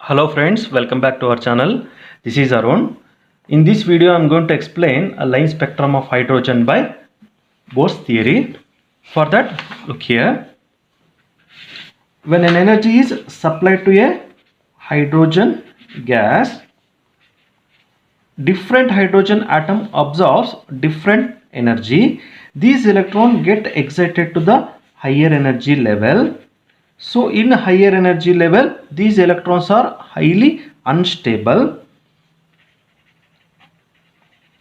Hello friends, welcome back to our channel. This is Arun. In this video I am going to explain a line spectrum of hydrogen by Bohr's theory. For that, look here. When an energy is supplied to a hydrogen gas, different hydrogen atom absorbs different energy. These electrons get excited to the higher energy level. So in higher energy level, these electrons are highly unstable.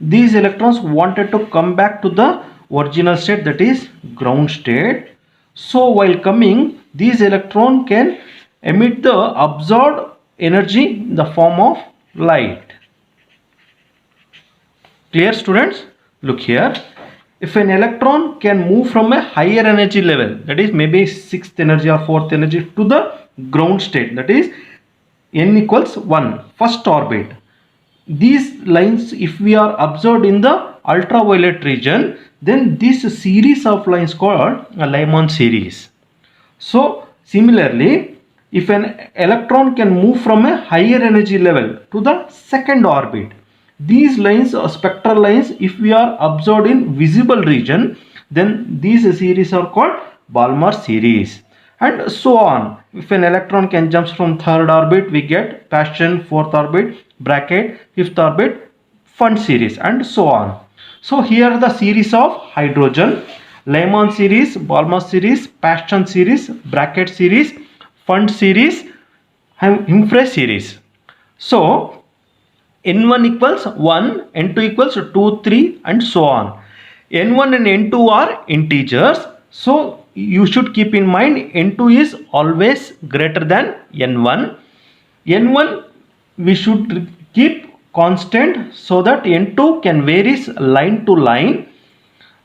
These electrons wanted to come back to the original state, that is ground state. So while coming, these electrons can emit the absorbed energy in the form of light. Clear students? Look here. If an electron can move from a higher energy level, that is maybe 6th energy or 4th energy, to the ground state, that is n equals 1, first orbit. These lines, if we are observed in the ultraviolet region, then this series of lines called a Lyman series. So similarly, if an electron can move from a higher energy level to the second orbit, these lines are spectral lines. If we are observed in visible region, then these series are called Balmer series, and so on. If an electron can jump from third orbit, we get Paschen, fourth orbit, bracket, fifth orbit, Pfund series, and so on. So here are the series of hydrogen: Lyman series, Balmer series, Paschen series, bracket series, Pfund series, Humphrey series. So n1 equals 1, n2 equals 2, 3, and so on. n1 and n2 are integers. So you should keep in mind n2 is always greater than n1. n1 we should keep constant so that n2 can vary line to line.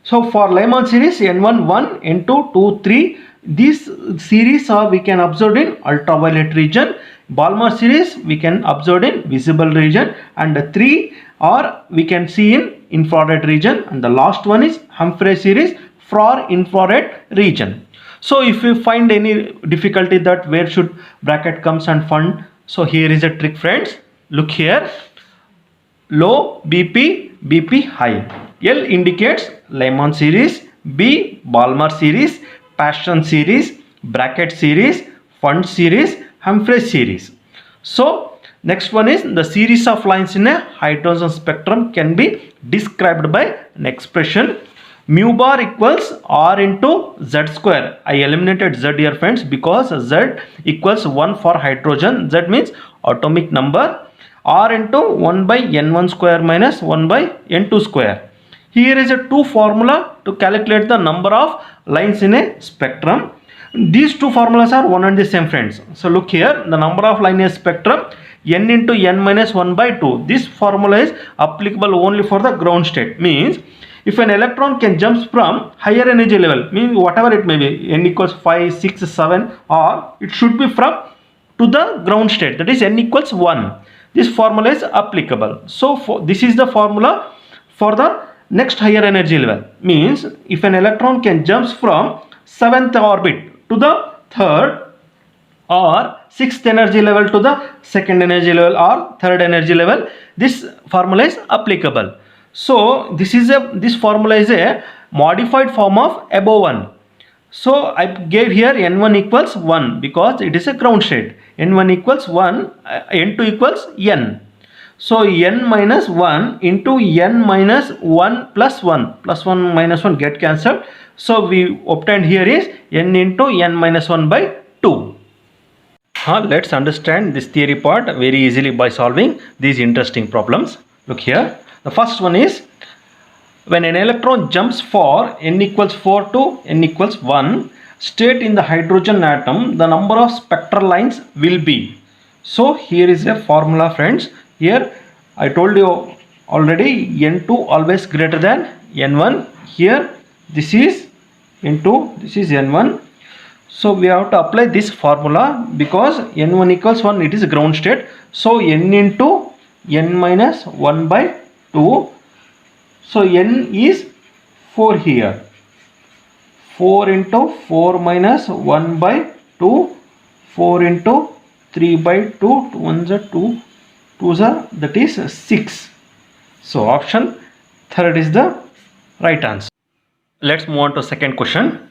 So for Lyman series, n1 1, n2 2, 3. These series are we can observe in ultraviolet region. Balmer series we can observe in visible region, and the 3 are we can see in infrared region, and the last one is Humphrey series for infrared region. So if you find any difficulty that where should bracket comes and Pfund, so here is a trick friends. Look here. Low BP, BP high. L indicates Lyman series, B Balmer series, Paschen series, bracket series, Pfund series, Humphrey series. So next one is the series of lines in a hydrogen spectrum can be described by an expression mu bar equals R into Z square. I eliminated Z here friends because Z equals 1 for hydrogen. Z means atomic number. R into 1 by n1 square minus 1 by n2 square. Here is a two formula to calculate the number of lines in a spectrum. These two formulas are one and the same friends. So look here, the number of line in a spectrum n into n minus 1 by 2. This formula is applicable only for the ground state. Means if an electron can jump from higher energy level, means whatever it may be, n equals 5, 6, 7, or it should be from to the ground state, that is n equals 1. This formula is applicable. So this is the formula for the next higher energy level. Means if an electron can jump from 7th orbit to the third or 6th energy level to the second energy level or third energy level, this formula is applicable. So this formula is a modified form of above 1. So I gave here n1 equals 1 because it is a ground state. n1 equals 1, n2 equals n. So n minus 1 into n minus 1 plus 1 plus 1 minus 1 get cancelled. So we obtained here is n into n minus 1 by 2. Let's understand this theory part very easily by solving these interesting problems. Look here. The first one is when an electron jumps for n equals 4 to n equals 1 state in the hydrogen atom, the number of spectral lines will be. So here is a formula friends. Here I told you already n2 always greater than n1. Here this is n2, this is n1. So we have to apply this formula because n1 equals 1, it is ground state. So n into n minus 1 by 2. So n is 4 here. 4 into 4 minus 1 by 2, 4 into 3 by 2, 2 ones are 2, 2s are, that is 6. So option third is the right answer. Let's move on to second question.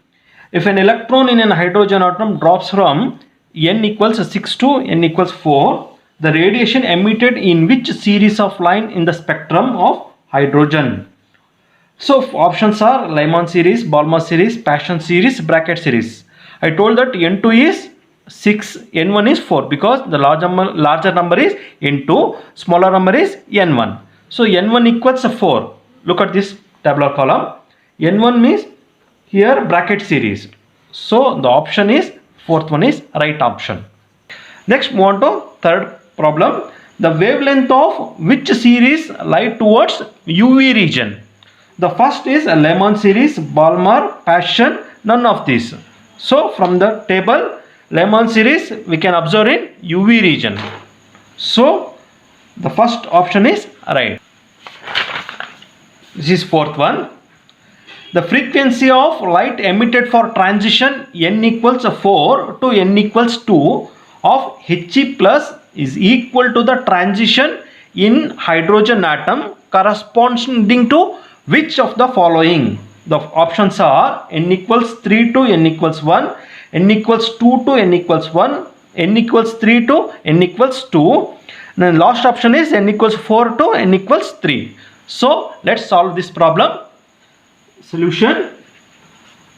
If an electron in an hydrogen atom drops from n equals 6 to n equals 4, the radiation emitted in which series of line in the spectrum of hydrogen? So options are Lyman series, Balmer series, Paschen series, bracket series. I told that n2 is 6, n1 is 4 because the larger number is n2, smaller number is n1. So n1 equals 4. Look at this tabular column. n1 means here bracket series. So the option is fourth one is right option. Next move on to third problem. The wavelength of which series lie towards UV region? The first is a Lyman series, Balmer, Paschen, none of these. So from the table, Lyman series we can observe in UV region. So the first option is right. This is fourth one. The frequency of light emitted for transition n equals 4 to n equals 2 of He plus is equal to the transition in hydrogen atom corresponding to which of the following? The options are n equals 3 to n equals 1, n equals 2 to n equals 1, n equals 3 to n equals 2. And the last option is n equals 4 to n equals 3. So let's solve this problem. Solution.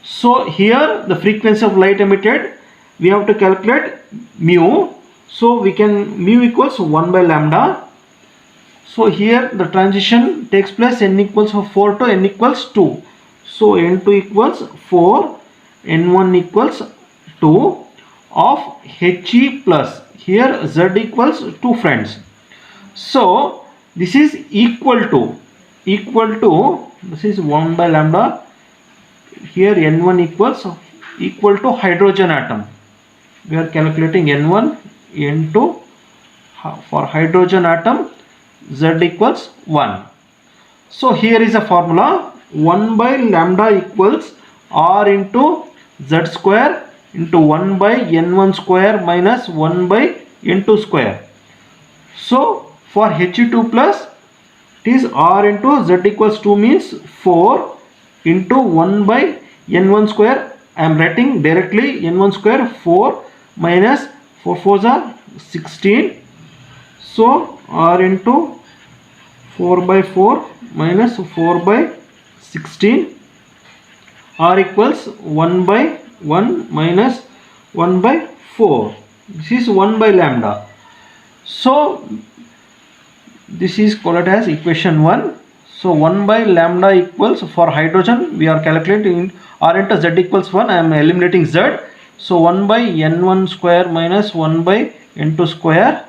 So here the frequency of light emitted, we have to calculate mu. So we can mu equals 1 by lambda. So here the transition takes place n equals 4 to n equals 2. So n2 equals 4, n1 equals 2 of He plus. Here Z equals 2 friends. So this is equal to this is 1 by lambda. Here n1 equal to hydrogen atom. We are calculating n1, n2 for hydrogen atom. Z equals 1. So here is a formula. 1 by lambda equals R into Z square into 1 by n1 square minus 1 by n2 square. So for He2 plus it is R into Z equals 2 means 4 into 1 by n1 square. I am writing directly n1 square 4 minus 4 4s are 16. So R into 4 by 4 minus 4 by 16. R equals 1 by 1 minus 1 by 4. This is 1 by lambda. So this is called as equation 1. So 1 by lambda equals for hydrogen we are calculating R into Z equals 1. I am eliminating Z. So 1 by n1 square minus 1 by n2 square.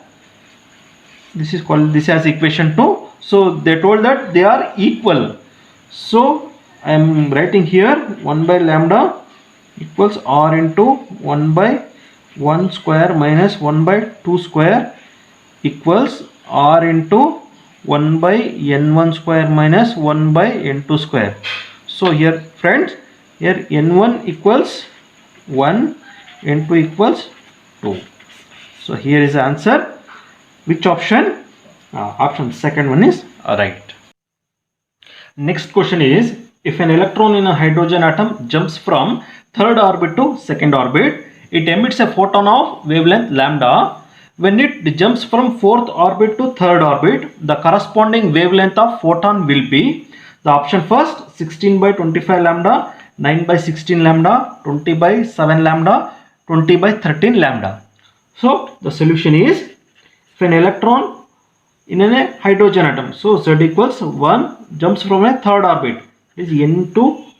This is called this as equation 2. So they told that they are equal. So I am writing here 1 by lambda equals R into 1 by 1 square minus 1 by 2 square equals R into 1 by n1 square minus 1 by n2 square. So here friends, here n1 equals 1, n2 equals 2. So here is the answer. Which option? Option second one is right. Next question is, if an electron in a hydrogen atom jumps from third orbit to second orbit, it emits a photon of wavelength lambda. When it jumps from fourth orbit to third orbit, the corresponding wavelength of photon will be the option first 16 by 25 lambda, 9 by 16 lambda, 20 by 7 lambda, 20 by 13 lambda. So the solution is, if an electron in a hydrogen atom, so Z equals 1 jumps from a third orbit, is n2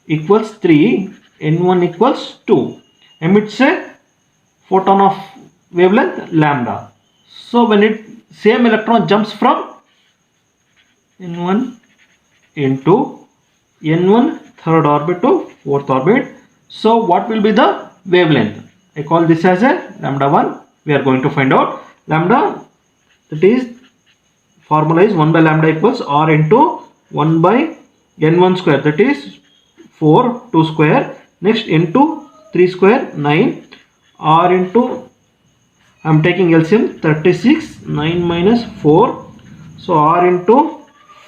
equals 3, n1 equals 2, emits a photon of wavelength lambda. So when it same electron jumps from n1 into n1 third orbit to fourth orbit, so what will be the wavelength? I call this as a lambda 1. We are going to find out lambda, that is formula is 1 by lambda equals R into 1 by n1 square, that is 4, 2 square, next into 3 square 9, R into I am taking LCM 36, 9 minus 4. So R into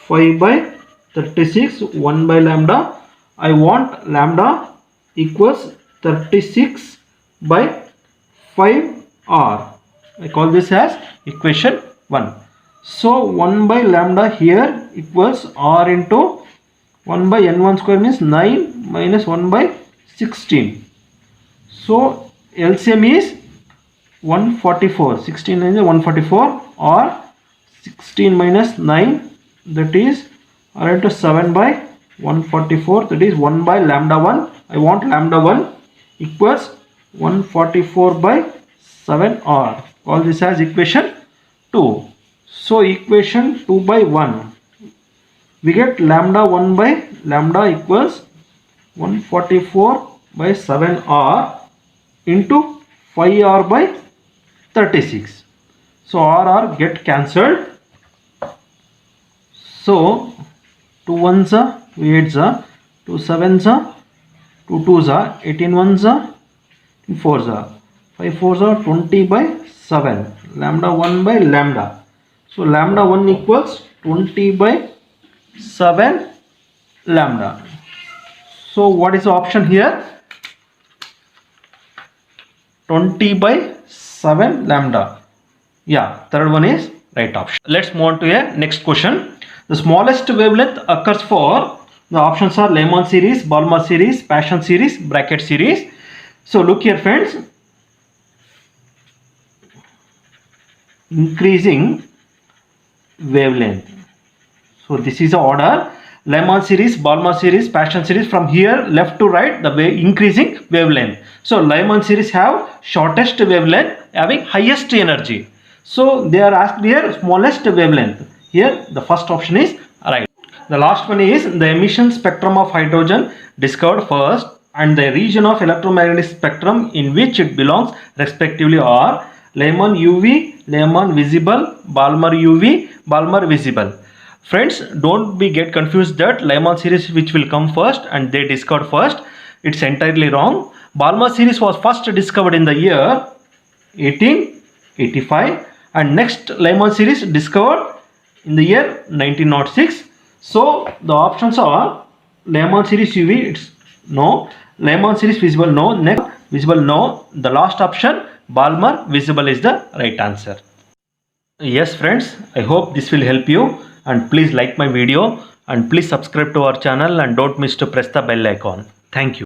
5 by 36, 1 by lambda. I want lambda equals 36 by 5R. I call this as equation 1. So 1 by lambda here equals R into 1 by n1 square means 9 minus 1 by 16. So LCM is 144. 16 is 144, or 16 minus 9, that is R into 7 by 144, that is 1 by lambda 1. I want lambda 1 equals 144 by 7R. Call this as equation 2. So equation 2 by 1, we get lambda 1 by lambda equals 144 by 7R into 5R by 36. So R get cancelled. So 2 1s are 2 8s are 2 7s are 2 2s are 18 1s are 4s are 5 4s are 20 by 7. Lambda 1 by lambda. So lambda 1 equals 20 by 7 lambda. So what is the option here? 20 by 7 lambda. Yeah, third one is right option. Let's move on to a next question. The smallest wavelength occurs for, the options are Lyman series, Balmer series, Paschen series, bracket series. So look here friends, increasing wavelength. So this is the order: Lyman series, Balmer series, Paschen series. From here left to right, the increasing wavelength. So Lyman series have shortest wavelength having highest energy. So they are asked here smallest wavelength. Here the first option is right. The last one is the emission spectrum of hydrogen discovered first, and the region of electromagnetic spectrum in which it belongs respectively are Lyman UV, Lyman visible, Balmer UV, Balmer visible. Friends, don't get confused that Lyman series which will come first and they discovered first. It's entirely wrong. Balmer series was first discovered in the year 1885, and next Lyman series discovered in the year 1906. So the options are Lyman series UV, it's no. Lyman series visible, no. Next visible, no. The last option Balmer visible is the right answer. Yes friends, I hope this will help you, and please like my video and please subscribe to our channel and don't miss to press the bell icon. Thank you.